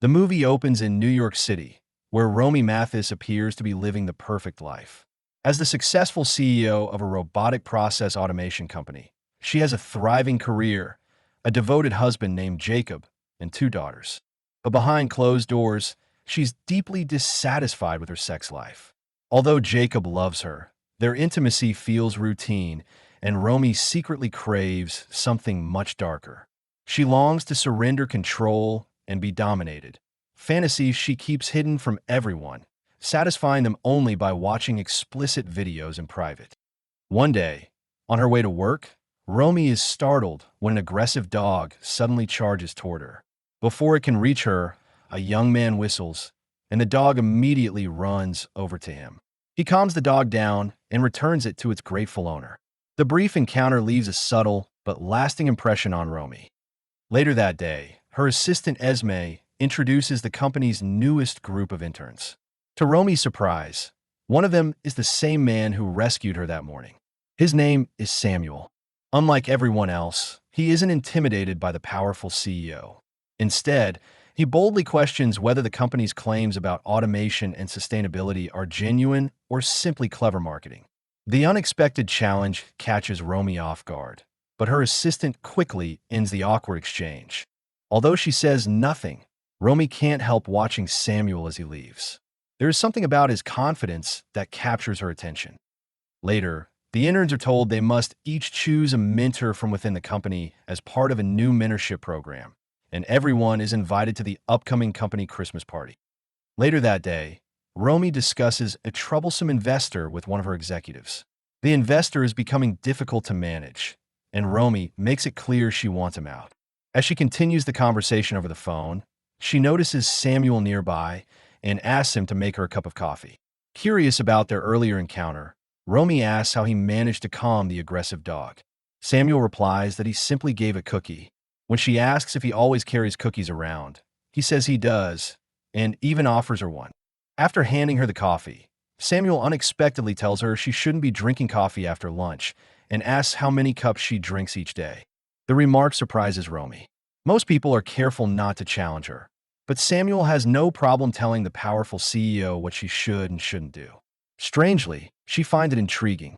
The movie opens in New York City, where Romy Mathis appears to be living the perfect life. As the successful CEO of a robotic process automation company, she has a thriving career, a devoted husband named Jacob, and two daughters. But behind closed doors, she's deeply dissatisfied with her sex life. Although Jacob loves her, their intimacy feels routine, and Romy secretly craves something much darker. She longs to surrender control and be dominated, fantasies she keeps hidden from everyone, satisfying them only by watching explicit videos in private. One day, on her way to work, Romy is startled when an aggressive dog suddenly charges toward her. Before it can reach her, a young man whistles, and the dog immediately runs over to him. He calms the dog down and returns it to its grateful owner. The brief encounter leaves a subtle but lasting impression on Romy. Later that day, her assistant Esme introduces the company's newest group of interns. To Romy's surprise, one of them is the same man who rescued her that morning. His name is Samuel. Unlike everyone else, he isn't intimidated by the powerful CEO. Instead, he boldly questions whether the company's claims about automation and sustainability are genuine or simply clever marketing. The unexpected challenge catches Romy off guard, but her assistant quickly ends the awkward exchange. Although she says nothing, Romy can't help watching Samuel as he leaves. There is something about his confidence that captures her attention. Later, the interns are told they must each choose a mentor from within the company as part of a new mentorship program, and everyone is invited to the upcoming company Christmas party. Later that day, Romy discusses a troublesome investor with one of her executives. The investor is becoming difficult to manage, and Romy makes it clear she wants him out. As she continues the conversation over the phone, she notices Samuel nearby and asks him to make her a cup of coffee. Curious about their earlier encounter, Romy asks how he managed to calm the aggressive dog. Samuel replies that he simply gave a cookie. When she asks if he always carries cookies around, he says he does, and even offers her one. After handing her the coffee, Samuel unexpectedly tells her she shouldn't be drinking coffee after lunch and asks how many cups she drinks each day. The remark surprises Romy. Most people are careful not to challenge her, but Samuel has no problem telling the powerful CEO what she should and shouldn't do. Strangely, she finds it intriguing.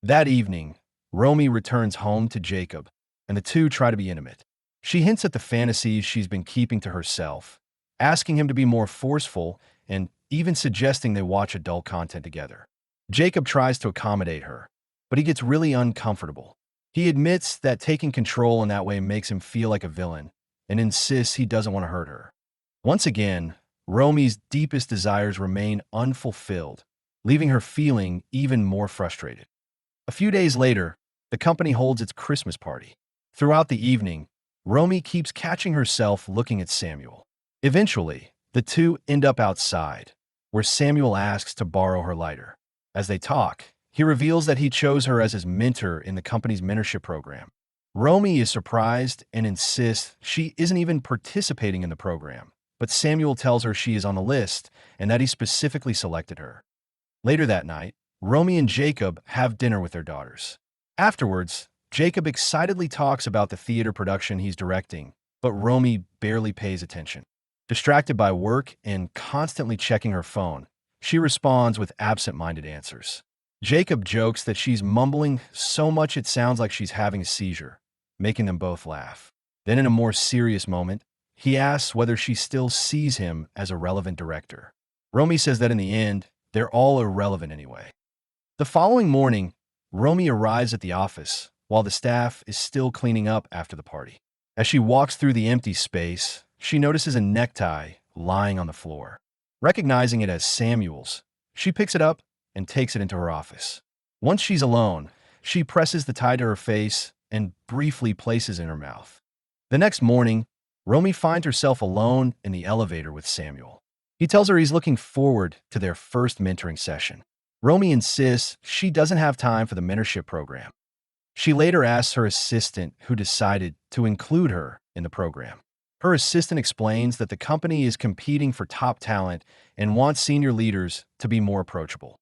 That evening, Romy returns home to Jacob, and the two try to be intimate. She hints at the fantasies she's been keeping to herself, asking him to be more forceful and even suggesting they watch adult content together. Jacob tries to accommodate her, but he gets really uncomfortable. He admits that taking control in that way makes him feel like a villain and insists he doesn't want to hurt her. Once again, Romy's deepest desires remain unfulfilled, leaving her feeling even more frustrated. A few days later, the company holds its Christmas party. Throughout the evening, Romy keeps catching herself looking at Samuel. Eventually, the two end up outside, where Samuel asks to borrow her lighter. As they talk, he reveals that he chose her as his mentor in the company's mentorship program. Romy is surprised and insists she isn't even participating in the program, but Samuel tells her she is on the list and that he specifically selected her. Later that night, Romy and Jacob have dinner with their daughters. Afterwards, Jacob excitedly talks about the theater production he's directing, but Romy barely pays attention. Distracted by work and constantly checking her phone, she responds with absent-minded answers. Jacob jokes that she's mumbling so much it sounds like she's having a seizure, making them both laugh. Then in a more serious moment, he asks whether she still sees him as a relevant director. Romy says that in the end, they're all irrelevant anyway. The following morning, Romy arrives at the office while the staff is still cleaning up after the party. As she walks through the empty space, she notices a necktie lying on the floor. Recognizing it as Samuel's, she picks it up and takes it into her office. Once she's alone, she presses the tie to her face and briefly places it in her mouth. The next morning, Romy finds herself alone in the elevator with Samuel. He tells her he's looking forward to their first mentoring session. Romy insists she doesn't have time for the mentorship program. She later asks her assistant who decided to include her in the program. Her assistant explains that the company is competing for top talent and wants senior leaders to be more approachable.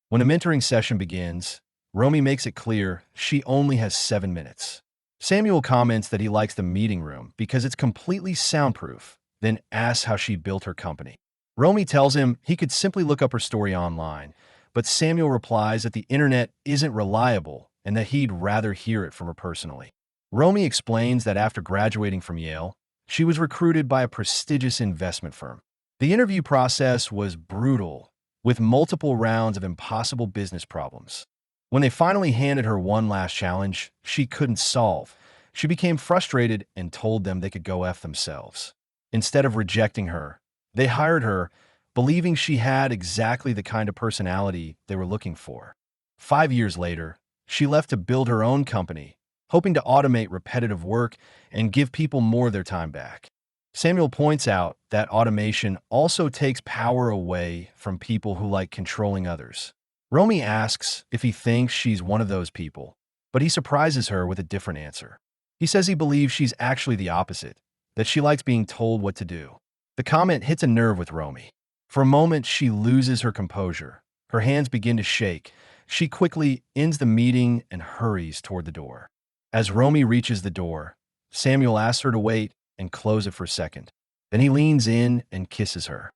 When the mentoring session begins, Romy makes it clear she only has 7 minutes. Samuel comments that he likes the meeting room because it's completely soundproof then asks how she built her company. Romy tells him he could simply look up her story online, but Samuel replies that the internet isn't reliable and that he'd rather hear it from her personally. Romy explains that after graduating from Yale, she was recruited by a prestigious investment firm. The interview process was brutal, with multiple rounds of impossible business problems. When they finally handed her one last challenge she couldn't solve, she became frustrated and told them they could go F themselves. Instead of rejecting her, they hired her, believing she had exactly the kind of personality they were looking for. 5 years later, she left to build her own company, hoping to automate repetitive work and give people more of their time back. Samuel points out that automation also takes power away from people who like controlling others. Romy asks if he thinks she's one of those people, but he surprises her with a different answer. He says he believes she's actually the opposite, that she likes being told what to do. The comment hits a nerve with Romy. For a moment, she loses her composure. Her hands begin to shake. She quickly ends the meeting and hurries toward the door. As Romy reaches the door, Samuel asks her to wait and close it for a second. Then he leans in and kisses her.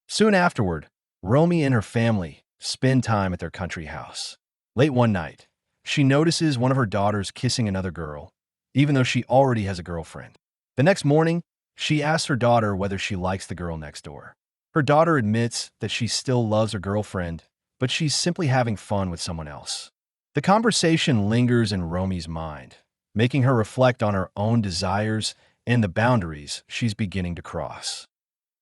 Soon afterward, Romy and her family spend time at their country house. Late one night, she notices one of her daughters kissing another girl, even though she already has a girlfriend. The next morning, she asks her daughter whether she likes the girl next door. Her daughter admits that she still loves her girlfriend, but she's simply having fun with someone else. The conversation lingers in Romy's mind, making her reflect on her own desires and the boundaries she's beginning to cross.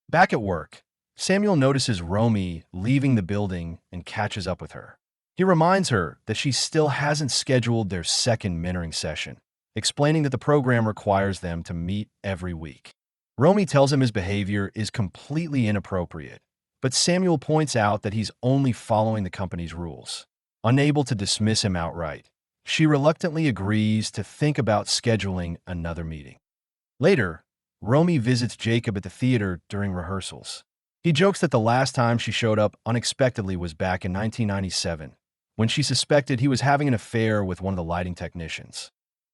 Back at work, Samuel notices Romy leaving the building and catches up with her. He reminds her that she still hasn't scheduled their second mentoring session, explaining that the program requires them to meet every week. Romy tells him his behavior is completely inappropriate, but Samuel points out that he's only following the company's rules. Unable to dismiss him outright, she reluctantly agrees to think about scheduling another meeting. Later, Romy visits Jacob at the theater during rehearsals. He jokes that the last time she showed up unexpectedly was back in 1997, when she suspected he was having an affair with one of the lighting technicians.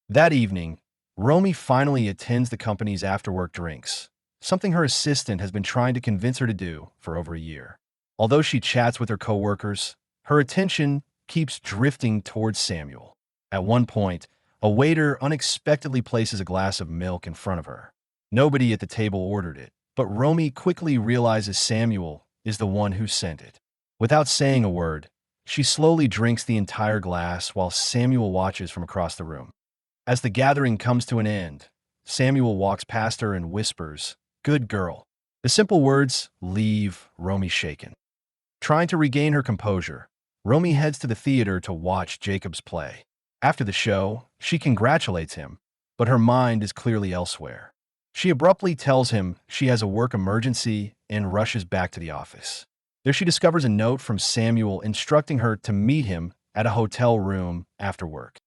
That evening, Romy finally attends the company's after-work drinks, something her assistant has been trying to convince her to do for over a year. Although she chats with her coworkers, her attention keeps drifting towards Samuel. At one point, a waiter unexpectedly places a glass of milk in front of her. Nobody at the table ordered it, but Romy quickly realizes Samuel is the one who sent it. Without saying a word, she slowly drinks the entire glass while Samuel watches from across the room. As the gathering comes to an end, Samuel walks past her and whispers, "Good girl." The simple words leave Romy shaken. Trying to regain her composure, Romy heads to the theater to watch Jacob's play. After the show, she congratulates him, but her mind is clearly elsewhere. She abruptly tells him she has a work emergency and rushes back to the office. There she discovers a note from Samuel instructing her to meet him at a hotel room after work.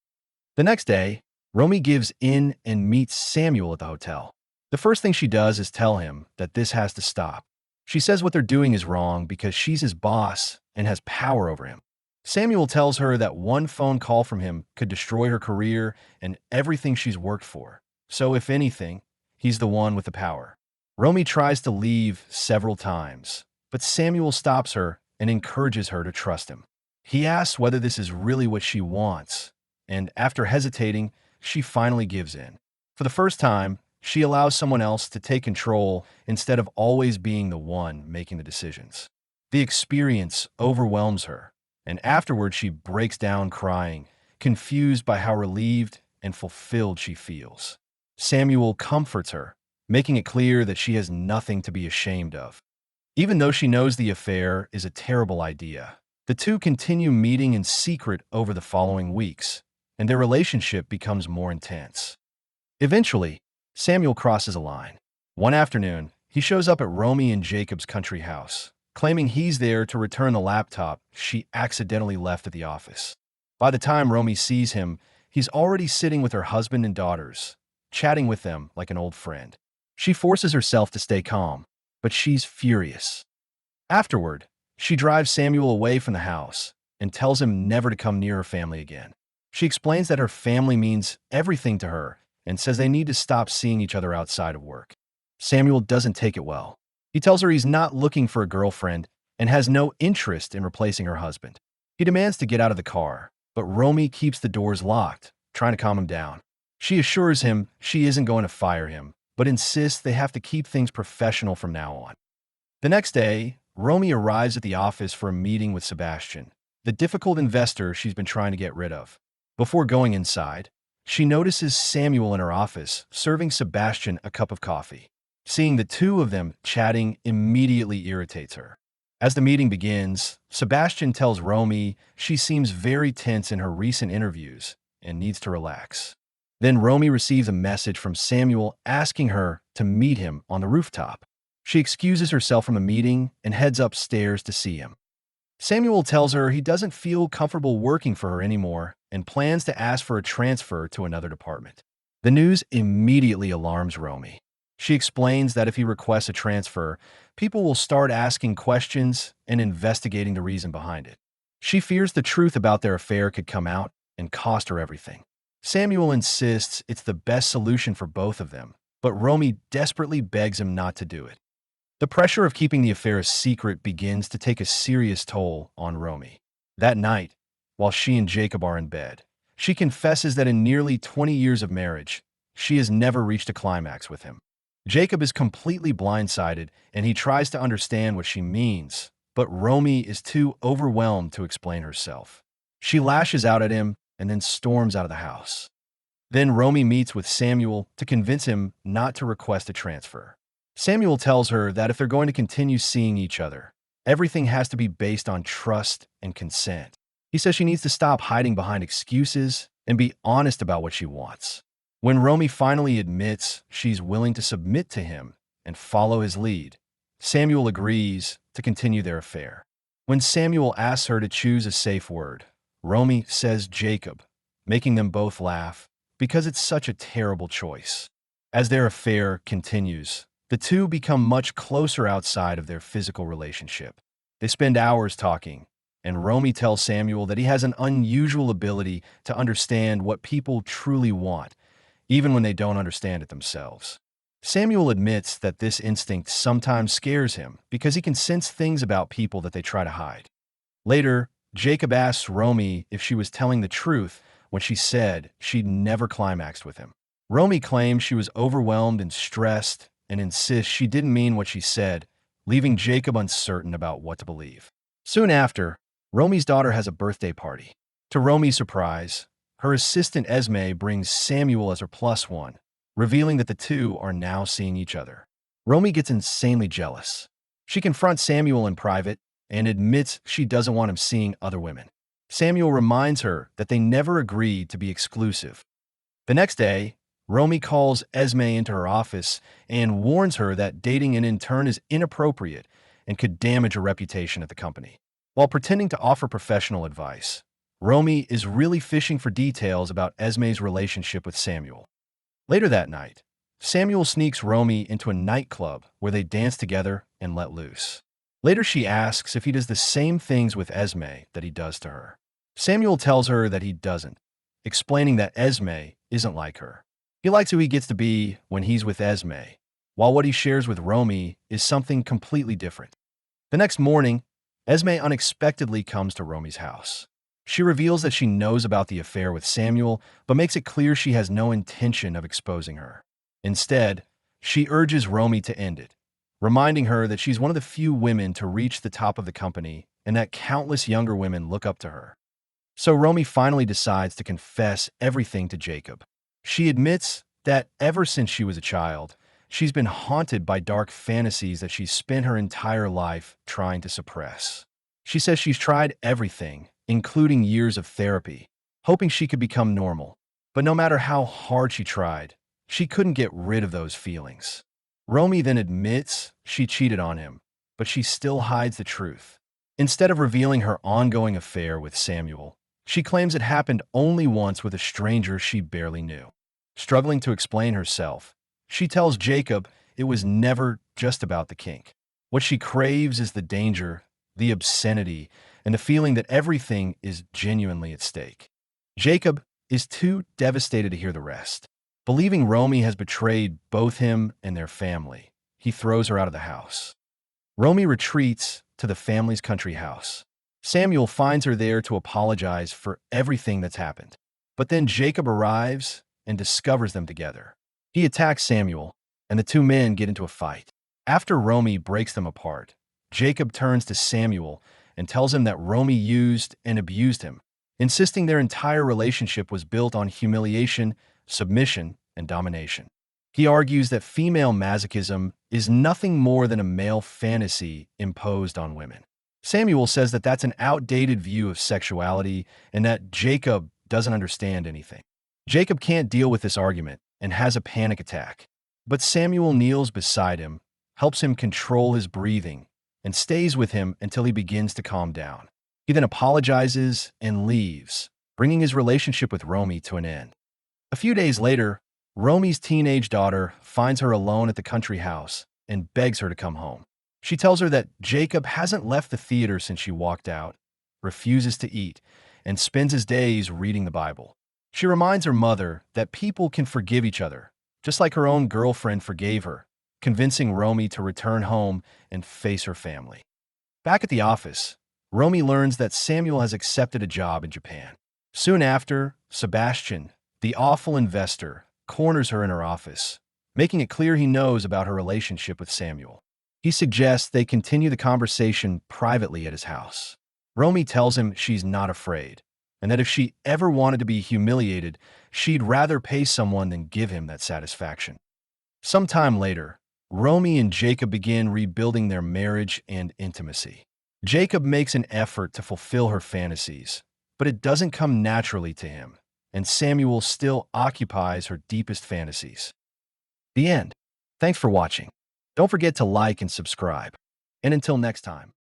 The next day, Romy gives in and meets Samuel at the hotel. The first thing she does is tell him that this has to stop. She says what they're doing is wrong because she's his boss and has power over him. Samuel tells her that one phone call from him could destroy her career and everything she's worked for. So if anything, he's the one with the power. Romy tries to leave several times, but Samuel stops her and encourages her to trust him. He asks whether this is really what she wants, and after hesitating, she finally gives in. For the first time, she allows someone else to take control instead of always being the one making the decisions. The experience overwhelms her, and afterward she breaks down crying, confused by how relieved and fulfilled she feels. Samuel comforts her, making it clear that she has nothing to be ashamed of. Even though she knows the affair is a terrible idea, the two continue meeting in secret over the following weeks, and their relationship becomes more intense. Eventually, Samuel crosses a line. One afternoon, he shows up at Romy and Jacob's country house, claiming he's there to return the laptop she accidentally left at the office. By the time Romy sees him, he's already sitting with her husband and daughters, chatting with them like an old friend. She forces herself to stay calm, but she's furious. Afterward, she drives Samuel away from the house and tells him never to come near her family again. She explains that her family means everything to her and says they need to stop seeing each other outside of work. Samuel doesn't take it well. He tells her he's not looking for a girlfriend and has no interest in replacing her husband. He demands to get out of the car, but Romy keeps the doors locked, trying to calm him down. She assures him she isn't going to fire him, but insists they have to keep things professional from now on. The next day, Romy arrives at the office for a meeting with Sebastian, the difficult investor she's been trying to get rid of. Before going inside, she notices Samuel in her office, serving Sebastian a cup of coffee. Seeing the two of them chatting immediately irritates her. As the meeting begins, Sebastian tells Romy she seems very tense in her recent interviews and needs to relax. Then Romy receives a message from Samuel asking her to meet him on the rooftop. She excuses herself from the meeting and heads upstairs to see him. Samuel tells her he doesn't feel comfortable working for her anymore and plans to ask for a transfer to another department. The news immediately alarms Romy. She explains that if he requests a transfer, people will start asking questions and investigating the reason behind it. She fears the truth about their affair could come out and cost her everything. Samuel insists it's the best solution for both of them, but Romy desperately begs him not to do it. The pressure of keeping the affair a secret begins to take a serious toll on Romy. That night, while she and Jacob are in bed, she confesses that in nearly 20 years of marriage, she has never reached a climax with him. Jacob is completely blindsided and he tries to understand what she means, but Romy is too overwhelmed to explain herself. She lashes out at him and then storms out of the house. Then Romy meets with Samuel to convince him not to request a transfer. Samuel tells her that if they're going to continue seeing each other, everything has to be based on trust and consent. He says she needs to stop hiding behind excuses and be honest about what she wants. When Romy finally admits she's willing to submit to him and follow his lead, Samuel agrees to continue their affair. When Samuel asks her to choose a safe word, Romy says Jacob, making them both laugh because it's such a terrible choice. As their affair continues, the two become much closer outside of their physical relationship. They spend hours talking, and Romy tells Samuel that he has an unusual ability to understand what people truly want, even when they don't understand it themselves. Samuel admits that this instinct sometimes scares him because he can sense things about people that they try to hide. Later, Jacob asks Romy if she was telling the truth when she said she'd never climaxed with him. Romy claims she was overwhelmed and stressed and insists she didn't mean what she said, leaving Jacob uncertain about what to believe. Soon after, Romy's daughter has a birthday party. To Romy's surprise, her assistant Esme brings Samuel as her plus one, revealing that the two are now seeing each other. Romy gets insanely jealous. She confronts Samuel in private and admits she doesn't want him seeing other women. Samuel reminds her that they never agreed to be exclusive. The next day, Romy calls Esme into her office and warns her that dating an intern is inappropriate and could damage her reputation at the company. While pretending to offer professional advice, Romy is really fishing for details about Esme's relationship with Samuel. Later that night, Samuel sneaks Romy into a nightclub where they dance together and let loose. Later she asks if he does the same things with Esme that he does to her. Samuel tells her that he doesn't, explaining that Esme isn't like her. He likes who he gets to be when he's with Esme, while what he shares with Romy is something completely different. The next morning, Esme unexpectedly comes to Romy's house. She reveals that she knows about the affair with Samuel, but makes it clear she has no intention of exposing her. Instead, she urges Romy to end it, reminding her that she's one of the few women to reach the top of the company and that countless younger women look up to her. So Romy finally decides to confess everything to Jacob. She admits that ever since she was a child, she's been haunted by dark fantasies that she's spent her entire life trying to suppress. She says she's tried everything, including years of therapy, hoping she could become normal. But no matter how hard she tried, she couldn't get rid of those feelings. Romy then admits she cheated on him, but she still hides the truth. Instead of revealing her ongoing affair with Samuel, she claims it happened only once with a stranger she barely knew. Struggling to explain herself, she tells Jacob it was never just about the kink. What she craves is the danger, the obscenity, and the feeling that everything is genuinely at stake. Jacob is too devastated to hear the rest. Believing Romy has betrayed both him and their family, he throws her out of the house. Romy retreats to the family's country house. Samuel finds her there to apologize for everything that's happened. But then Jacob arrives and discovers them together. He attacks Samuel, and the two men get into a fight. After Romy breaks them apart, Jacob turns to Samuel and tells him that Romy used and abused him, insisting their entire relationship was built on humiliation, submission, and domination. He argues that female masochism is nothing more than a male fantasy imposed on women. Samuel says that that's an outdated view of sexuality and that Jacob doesn't understand anything. Jacob can't deal with this argument and has a panic attack. But Samuel kneels beside him, helps him control his breathing, and stays with him until he begins to calm down. He then apologizes and leaves, bringing his relationship with Romy to an end. A few days later, Romy's teenage daughter finds her alone at the country house and begs her to come home. She tells her that Jacob hasn't left the theater since she walked out, refuses to eat, and spends his days reading the Bible. She reminds her mother that people can forgive each other, just like her own girlfriend forgave her, convincing Romy to return home and face her family. Back at the office, Romy learns that Samuel has accepted a job in Japan. Soon after, Sebastian, the awful investor, corners her in her office, making it clear he knows about her relationship with Samuel. He suggests they continue the conversation privately at his house. Romy tells him she's not afraid, and that if she ever wanted to be humiliated, she'd rather pay someone than give him that satisfaction. Sometime later, Romy and Jacob begin rebuilding their marriage and intimacy. Jacob makes an effort to fulfill her fantasies, but it doesn't come naturally to him, and Samuel still occupies her deepest fantasies. The end. Thanks for watching. Don't forget to like and subscribe. And until next time.